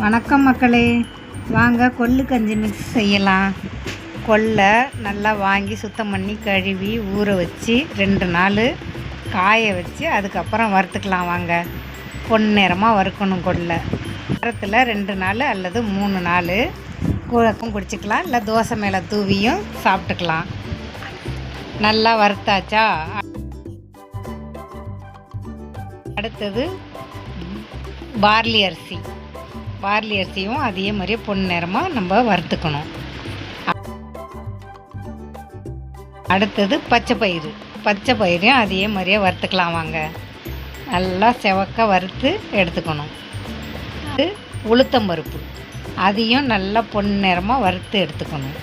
வணக்கம் மக்களே, வாங்க கொள்ளு கஞ்சி மிக்ஸ் செய்யலாம். கொல்லை நல்லா வாங்கி சுத்தம் பண்ணி கழுவி ஊற வச்சு 2 நாள் காய வச்சு அதுக்கப்புறம் வறுத்துக்கலாம். வாங்க, பொன்னிறமாக வறுக்கணும். கொல்லை வாரத்தில் 2 நாள் அல்லது 3 நாள் கூழக்கும் குடிச்சிக்கலாம், இல்லை தோசை மேலே தூவியும் சாப்பிட்டுக்கலாம். நல்லா வறுத்தாச்சா, அடுத்தது பார்லி அரிசியும் அதே மாதிரியே பொன்னிறமாக நம்ம வறுத்துக்கணும். அடுத்தது பச்சை பயிரையும் அதே மாதிரியே வறுத்துக்கலாம். வாங்க, நல்லா செவக்க வறுத்து எடுத்துக்கணும். அது உளுத்தம்பருப்பு, அதையும் நல்லா பொன்னிறமாக வறுத்து எடுத்துக்கணும்.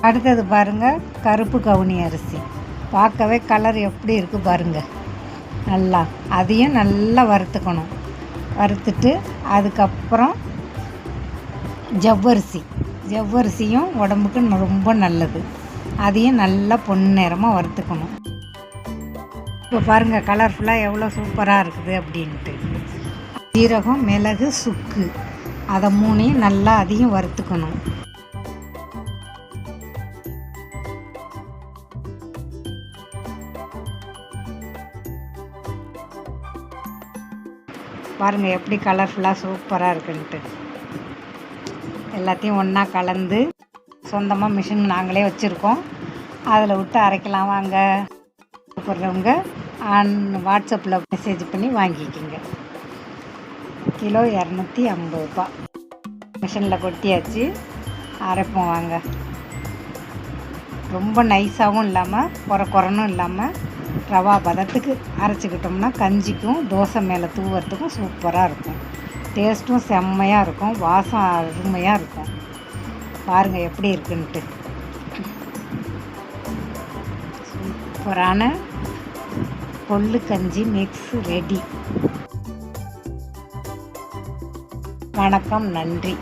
அடுத்தது பாருங்கள், கருப்பு கவுனி அரிசி. பார்க்கவே கலர் எப்படி இருக்குது பாருங்கள். நல்லா அதையும் நல்லா வறுத்துக்கணும். வறுத்துட்டு அதுக்கப்புறம் ஜவ்வரிசியும் உடம்புக்கு ரொம்ப நல்லது. அதையும் நல்லா பொன்னிறமாக வறுத்துக்கணும். இப்போ பாருங்கள், கலர்ஃபுல்லாக எவ்வளோ சூப்பராக இருக்குது அப்படின்ட்டு. சீரகம், மிளகு, சுக்கு, அதை 3ஐயும் நல்லா அதையும் வறுத்துக்கணும். பாருங்கள் எப்படி கலர்ஃபுல்லாக சூப்பராக இருக்குன்ட்டு. எல்லாத்தையும் ஒன்றா கலந்து சொந்தமாக மிஷின் நாங்களே வச்சுருக்கோம், அதில் விட்டு அரைக்கலாம். வாங்க, கூப்பிட்றவங்க வாட்ஸ்அப்பில் மெசேஜ் பண்ணி வாங்கிக்கிங்க. கிலோ 250 ரூபா. மிஷினில் கொட்டியாச்சு, அரைப்போம். வாங்க, ரொம்ப நைஸாகவும் இல்லாமல் குறன்னு இல்லாமல் ரவா பதத்துக்கு அரைச்சிக்கிட்டோம்னா கஞ்சிக்கும் தோசை மேலே தூவுறதுக்கும் சூப்பராக இருக்கும். டேஸ்ட்டும் செம்மையாக இருக்கும், வாசம் அருமையாக இருக்கும். பாருங்கள் எப்படி இருக்குன்ட்டு. சூப்பரான கொள்ளு கஞ்சி மிக்ஸ் ரெடி. வணக்கம், நன்றி.